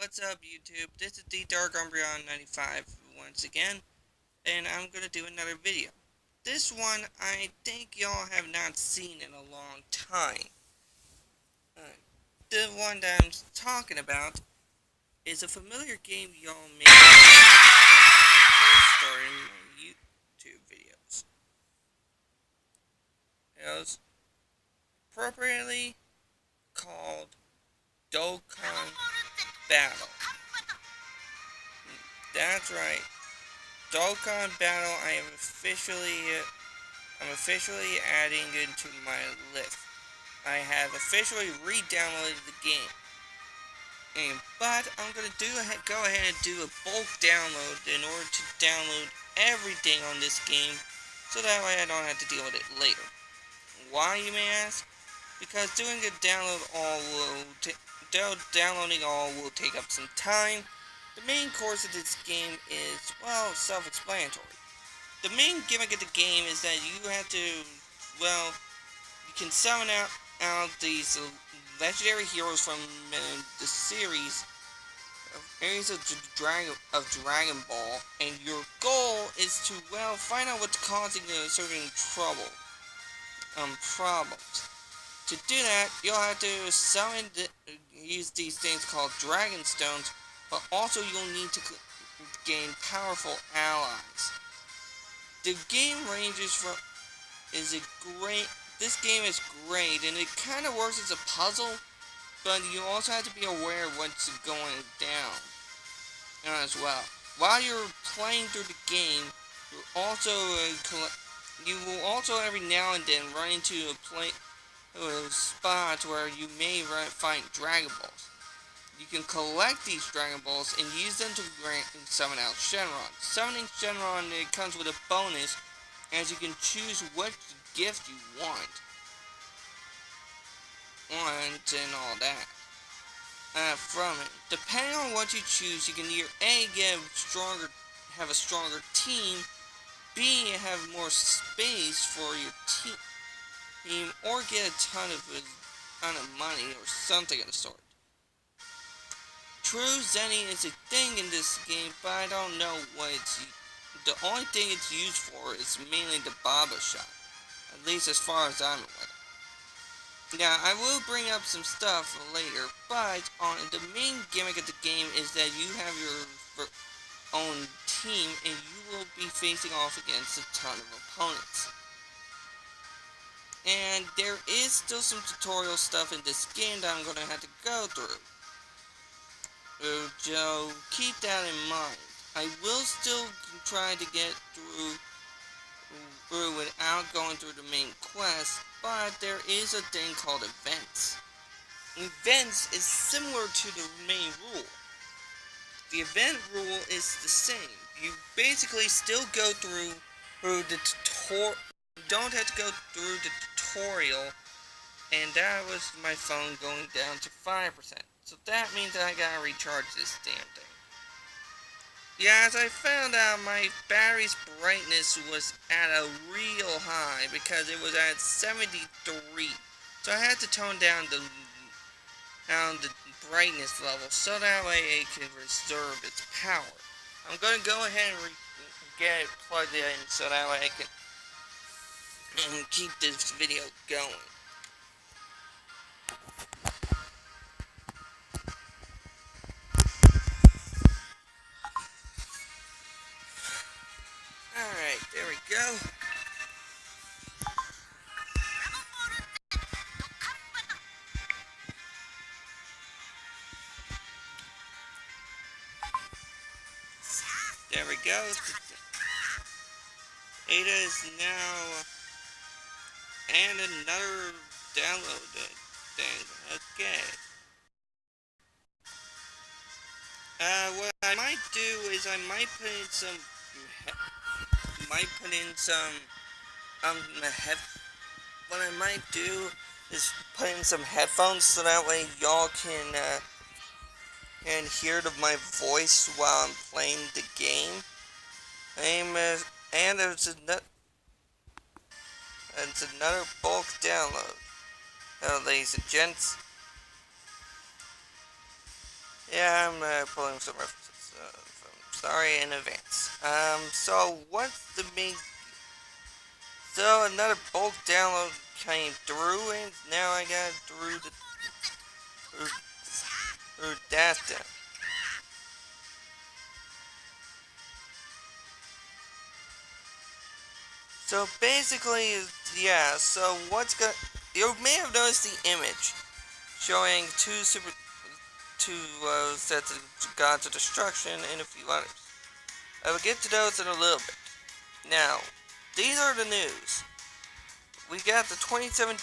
What's up, YouTube? This is the Dark Umbreon 95 once again, and I'm gonna do another video. This one I think y'all have not seen in a long time. Uh, the one that I'm talking about is a familiar game y'all may have when I first started my YouTube videos. It was appropriately called Dokkan Battle. That's right. Dokkan Battle I'm officially adding into my list. I have officially re-downloaded the game. But I'm gonna go ahead and do a bulk download in order to download everything on this game so that way I don't have to deal with it later. Why, you may ask? Because downloading all will take up some time. The main course of this game is, well, self-explanatory. The main gimmick of the game is that you have to, well, you can summon out these legendary heroes from the series of Dragon Ball, and your goal is to, well, find out what's causing a certain problems. To do that, you'll have to use these things called Dragon Stones, but also you'll need to gain powerful allies. The game ranges from this game is great, and it kind of works as a puzzle, but you also have to be aware of what's going down as well. While you're playing through the game, you will also every now and then run into a spot where you may find Dragon Balls. You can collect these Dragon Balls and use them to summon out Shenron. Summoning Shenron, it comes with a bonus, as you can choose what gift you want. And all that. From it. Depending on what you choose, you can either A, have a stronger team, B, have more space for your team, or get a ton of money or something of the sort. True Zenny is a thing in this game, but I don't know what the only thing it's used for is mainly the Baba shot. At least as far as I'm aware. Now, I will bring up some stuff later, but the main gimmick of the game is that you have your own team, and you will be facing off against a ton of opponents. And there is still some tutorial stuff in this game that I'm going to have to go through. So keep that in mind. I will still try to get through without going through the main quest, but there is a thing called events. Events is similar to the main rule. The event rule is the same. You basically still go through the tutorial. You don't have to go through the tutorial, and that was my phone going down to 5%. So that means I gotta recharge this damn thing. Yeah, as I found out, my battery's brightness was at a real high because it was at 73. So I had to tone down the brightness level so that way it can reserve its power. I'm gonna go ahead and get it plugged in so that way I can keep this video going. Alright, there we go. There we go. Ada is now... and another download thing. Okay. What I might do is I might put in some... what I might do is put in some headphones so that way y'all can hear my voice while I'm playing the game. And it's another bulk download. Ladies and gents. Yeah, I'm pulling some references. Sorry in advance. So what's the main? So another bulk download came through, and now I got through the through data. So basically, yeah. So what's got? You may have noticed the image showing two sets of gods of destruction and a few others. I will get to those in a little bit. Now, these are the news. We got the 27.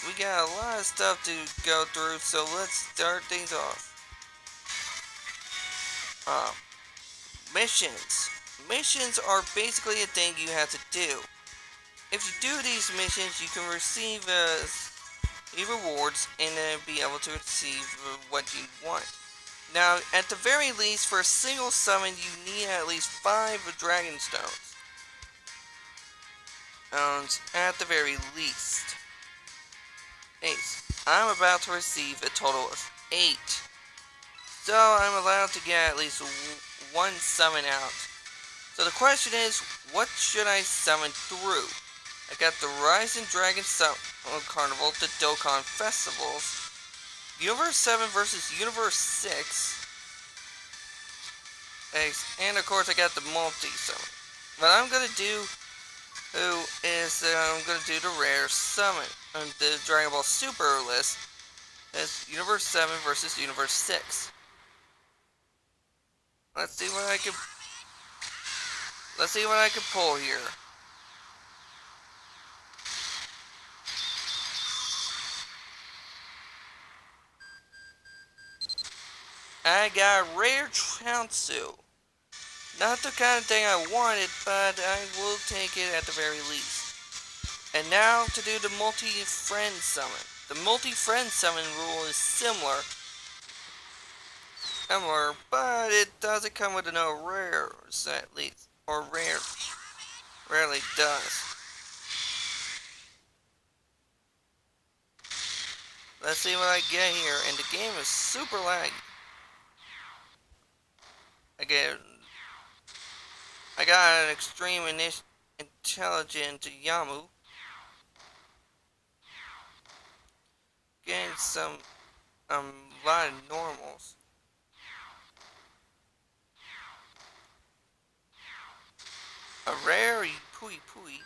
We got a lot of stuff to go through, so let's start things off. Um, missions. Missions are basically a thing you have to do. If you do these missions, you can receive rewards and be able to receive what you want. Now, at the very least, for a single summon, you need at least 5 Dragon Stones. At the very least. 8. I'm about to receive a total of 8. So I'm allowed to get at least one summon out. So the question is, what should I summon through? I got the Rising Dragon Carnival, the Dokkan Festivals, Universe 7 versus Universe 6, and of course I got the multi-summon. What I'm gonna do is I'm gonna do the rare summon on the Dragon Ball Super list. That's Universe 7 versus Universe 6. Let's see what I can. Let's see what I can pull here. I got a rare Trounsu. Not the kind of thing I wanted, but I will take it at the very least. And now to do the multi-friend summon. The multi-friend summon rule is similar, but it doesn't come with no rares at least, or rarely does. Let's see what I get here, and the game is super laggy. I got an extreme intelligent Yamu. Getting some lot of normals. A rare Pui Pui.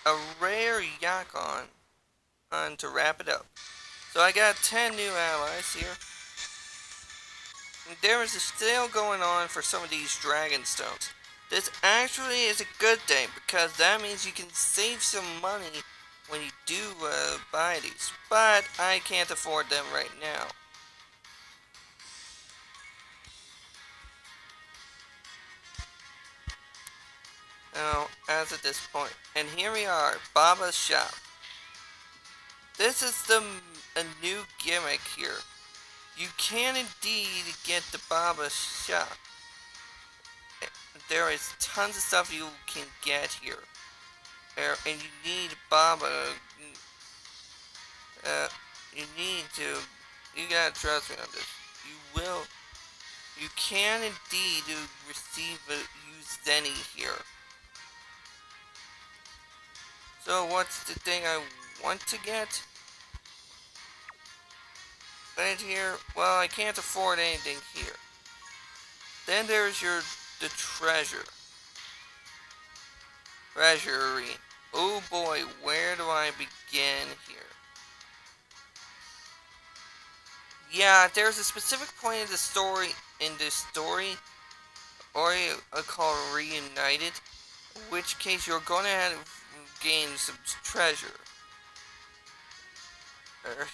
A rare Yakon. And to wrap it up. So I got 10 new allies here. And there is a sale going on for some of these Dragon Stones. This actually is a good thing because that means you can save some money when you do buy these. But I can't afford them right now. Now, as at this point. And here we are, Baba's shop. This is a new gimmick here. You can indeed get the Baba shop. There is tons of stuff you can get here. And you need Baba. You gotta trust me on this. You can indeed use Zenny here. So what's the thing I want to get? Right here, well, I can't afford anything here. Then there's the treasury. Oh boy, where do I begin here? Yeah, there's a specific point in this story, or called Reunited, in which case you're gonna have to gain some treasure.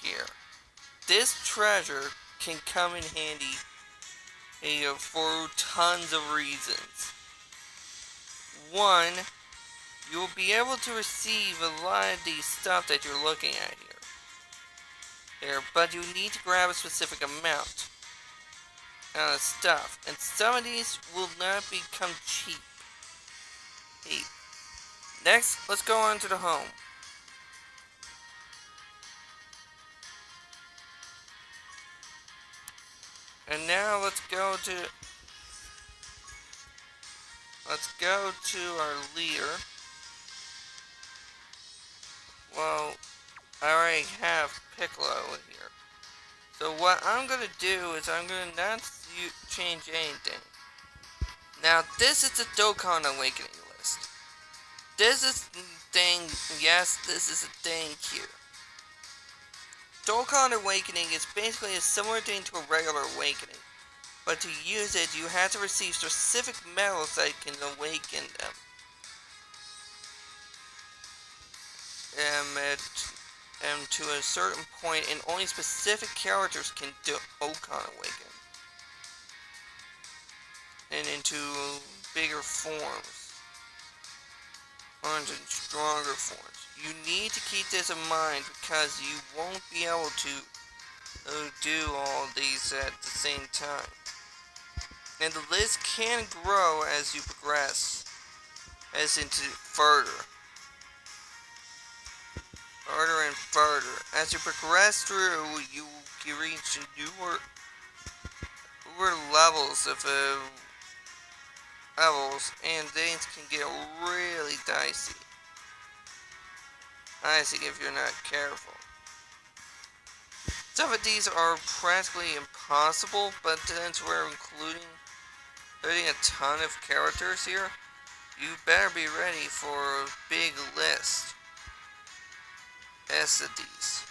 Here. This treasure can come in handy for tons of reasons. One, you'll be able to receive a lot of these stuff that you're looking at here. But you need to grab a specific amount of stuff. And some of these will not become cheap. Next, let's go on to the home. now let's go to our leader. Well, I already have Piccolo here. So what I'm gonna do is I'm gonna not change anything. Now this is the Dokkan Awakening list. This is the thing, yes, this is a thing here. Dokkan Awakening is basically a similar thing to a regular awakening. But to use it, you have to receive specific metals that can awaken them. And to a certain point, and only specific characters can do Dokkan Awaken. And into bigger forms. Or into stronger forms. You need to keep this in mind because you won't be able to do all these at the same time. And the list can grow as you progress, as into further and further. As you progress through, you reach newer levels of and things can get really dicey if you're not careful. Some of these are practically impossible, but since we're including a ton of characters here, you better be ready for a big list of these.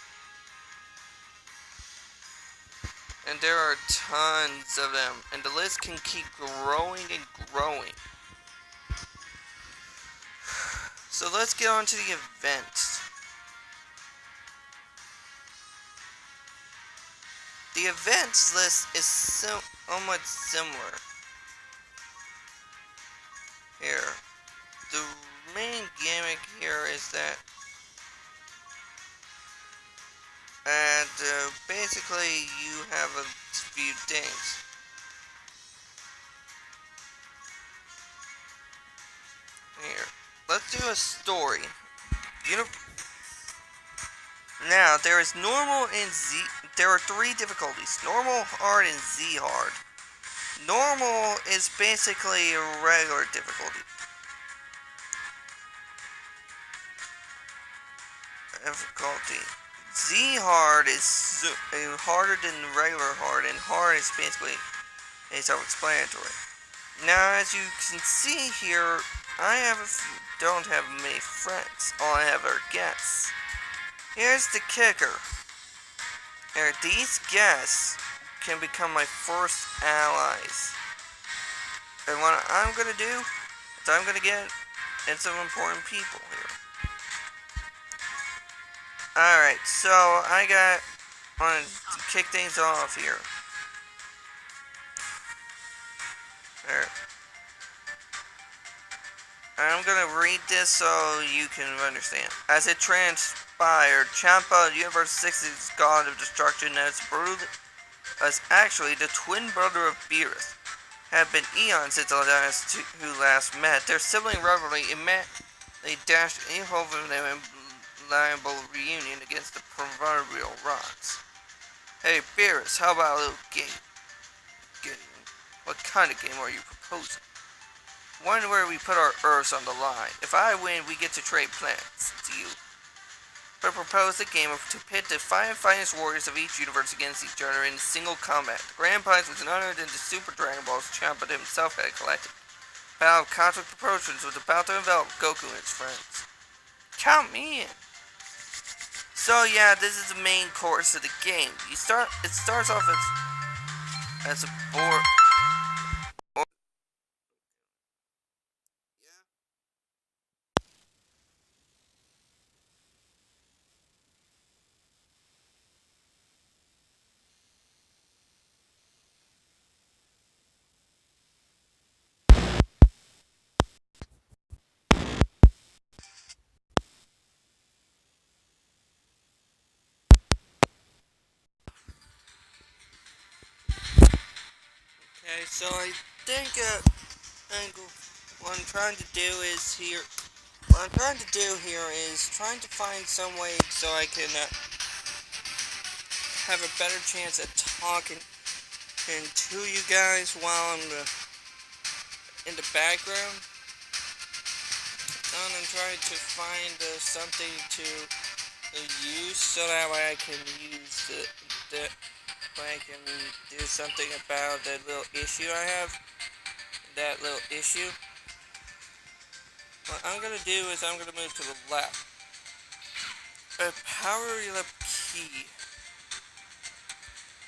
And there are tons of them, and the list can keep growing and growing. So let's get on to the events. The events list is somewhat similar. Here, the main gimmick here is that basically you have a few things. Here, let's do a story. Now, there is normal and Z. There are 3 difficulties: normal, hard, and Z hard. Normal is basically a regular difficulty. Z hard is harder than regular hard, and hard is basically self-explanatory. Now, as you can see here, I don't have many friends. All I have are guests. Here's the kicker. These guests can become my first allies. And what I'm gonna do is I'm gonna get in some important people here. Alright, so I want to kick things off here. There. I'm gonna read this so you can understand. As it transpired, Champa, Universe 6's god of destruction, as actually the twin brother of Beerus. Had been eons since the last who last met. Their sibling rivalry they dashed any hope of them in liable reunion against the proverbial rocks. Hey Beerus, how about a little game? What kind of game are you proposing? One where we put our Earths on the line. If I win, we get to trade planets. It's you. I propose a game to pit the 5 finest warriors of each universe against each other in single combat. The grand prize was none other than the Super Dragon Balls Champa himself had collected. Battle of Cosmic Proportions was about to envelop Goku and his friends. Count me in. So yeah, this is the main course of the game. It starts off as a board. Okay, so I think what I'm trying to do here is trying to find some way so I can have a better chance at talking And to you guys, while I'm in the background, I'm trying to find something to use so that way I can use I can do something about that little issue I have. That little issue. What I'm gonna do is I'm gonna move to the left. Power up key.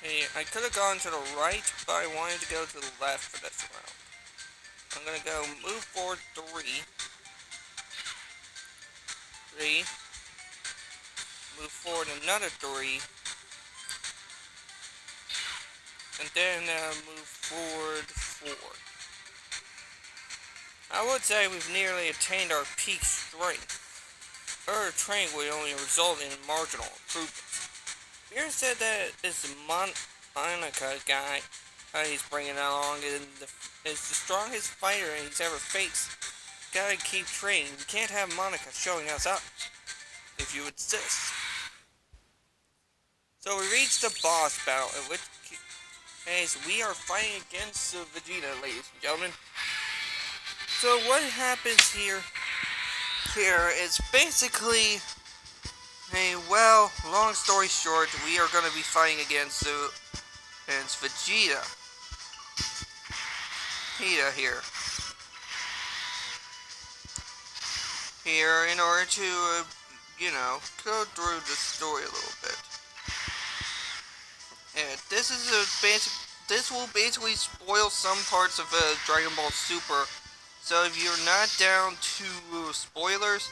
Hey, I could have gone to the right, but I wanted to go to the left for this round. I'm gonna go move forward 3. Move forward another 3. And then move forward 4. I would say we've nearly attained our peak strength. Further training will only result in marginal improvements. Beer said that this Monica guy he's bringing along is the strongest fighter he's ever faced. Gotta keep training. We can't have Monica showing us up, if you insist. So we reached the boss battle, in which case we are fighting against Vegeta, ladies and gentlemen. So what happens here is basically, well, long story short, we are going to be fighting against Vegeta. Here. In order to, go through the story a little bit. And this is this will basically spoil some parts of Dragon Ball Super. So if you're not down to spoilers,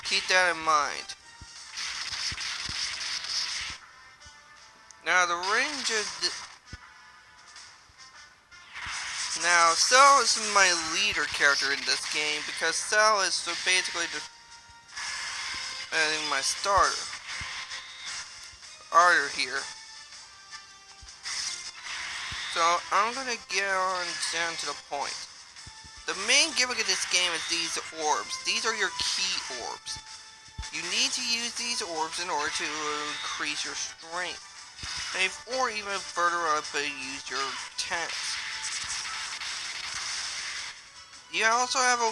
keep that in mind. Now the range of Now Cell is my leader character in this game because Cell is basically my starter. Here. So I'm gonna get on down to the point. The main gimmick of this game is these orbs. These are your key orbs. You need to use these orbs in order to increase your strength. Or even further up, use your attacks. You also have a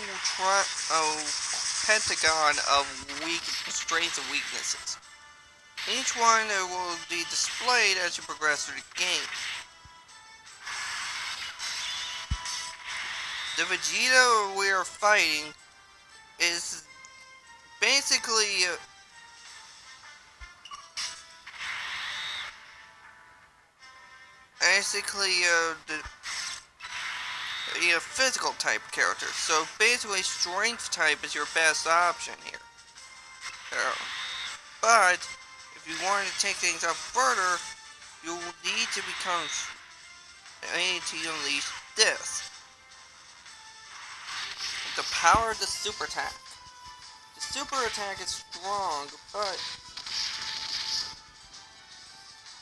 pentagon of strengths and weaknesses. Each one will be displayed as you progress through the game. The Vegeta we are fighting is basically a physical type character. So basically strength type is your best option here. But if you want to take things up further, you will need to unleash this. The power of the super attack. The super attack is strong, but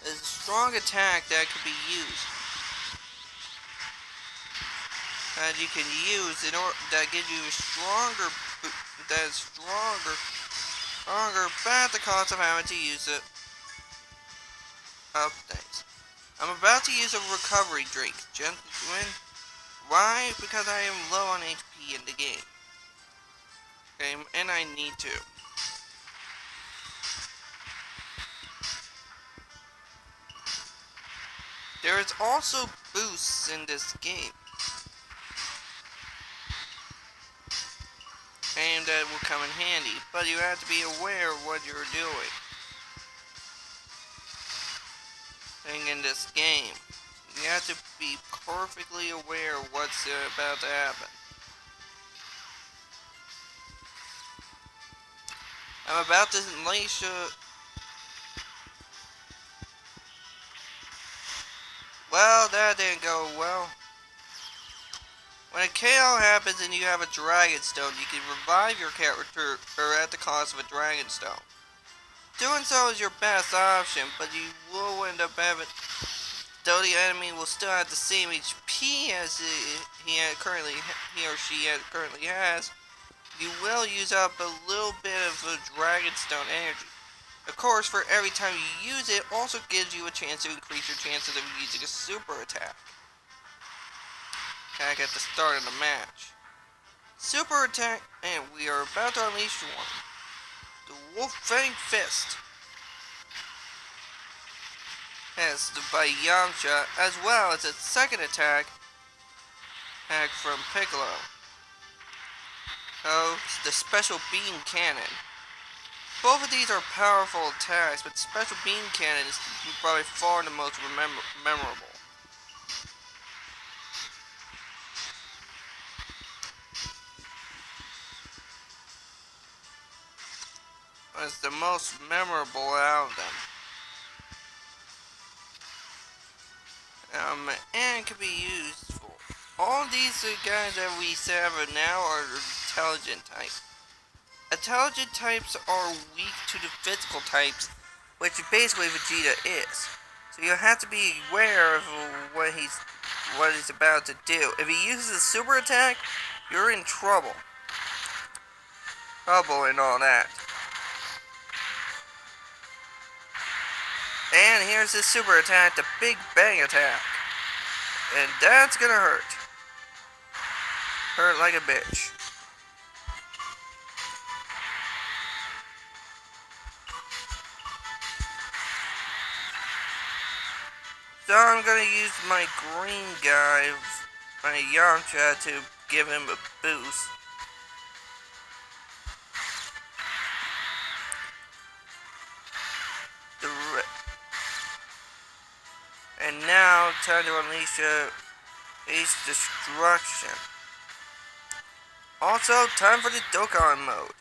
it's a strong attack that can be used. That you can use in order that gives you a stronger, but at the cost of having to use it. Thanks. I'm about to use a recovery drink, gentlemen. Why? Because I am low on HP in the game. Okay, and I need to. There is also boosts in this game. And that will come in handy, but you have to be aware of what you're doing in this game. You have to be perfectly aware of what's about to happen. I'm about to unleash well, that didn't go well. When a KO happens and you have a Dragon Stone, you can revive your character at the cost of a Dragon Stone. Doing so is your best option, but you will end up having, though the enemy will still have the same HP as he or she currently has, you will use up a little bit of the Dragon Stone energy. Of course, for every time you use it, also gives you a chance to increase your chances of using a super attack at the start of the match. Super attack, and we are about to unleash one. The Wolf Fang Fist has by Yamcha, as well as its second attack from Piccolo. Oh, the Special Beam Cannon. Both of these are powerful attacks, but Special Beam Cannon is by far the most memorable. It's the most memorable out of them. And can be used for all these guys that we have now are intelligent types. Intelligent types are weak to the physical types, which basically Vegeta is. So you have to be aware of what he's about to do. If he uses a super attack, you're in trouble. Trouble and all that. And here's his super attack, the Big Bang attack. And that's gonna hurt. Hurt like a bitch. So I'm gonna use my green guy, my Yamcha, to give him a boost. And now, time to unleash Ace Destruction. Also, time for the Dokkan mode.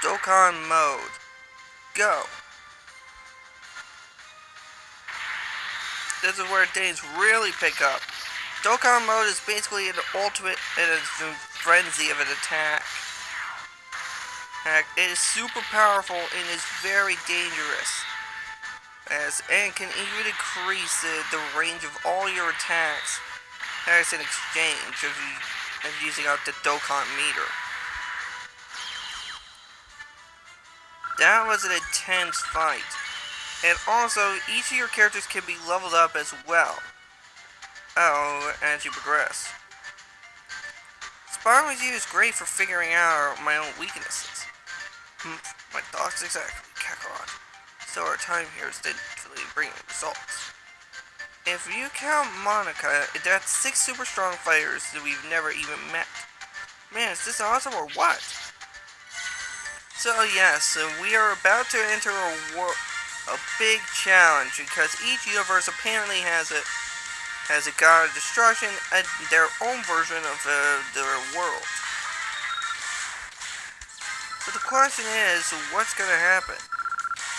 Dokkan mode. Go. This is where things really pick up. Dokkan mode is basically an ultimate and a frenzy of an attack. It is super powerful and is very dangerous. And can even increase the range of all your attacks as in exchange of using up the Dokkan meter. That was an intense fight. And also, each of your characters can be leveled up as well. As you progress. Spying with you is great for figuring out my own weaknesses. My thoughts exactly, Kakarot. So our time here is definitely bringing results. If you count Monica, that's 6 super strong fighters that we've never even met. Man, is this awesome or what? So yes, we are about to enter a big challenge because each universe apparently has a god of destruction and their own version of their world. So the question is, what's gonna happen?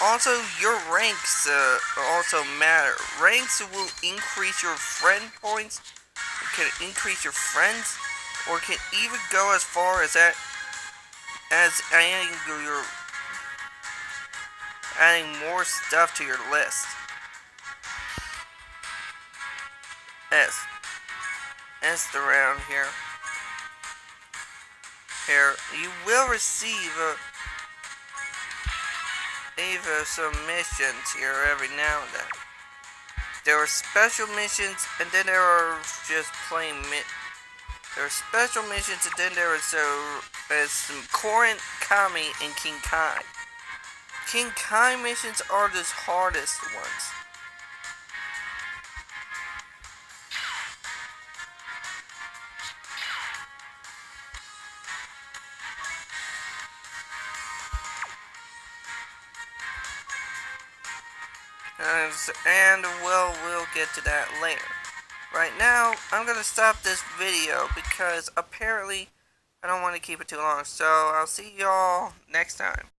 Also, your ranks also matter. Ranks will increase your friend points, can increase your friends, or can even go as far as adding more stuff to your list. S around here. You will receive some missions here every now and then. There are special missions, and then there are just plain There are special missions, and then there is some Korin, Kami, and King Kai. King Kai missions are the hardest ones. And we'll get to that later. Right now, I'm gonna stop this video because apparently I don't want to keep it too long. So I'll see y'all next time.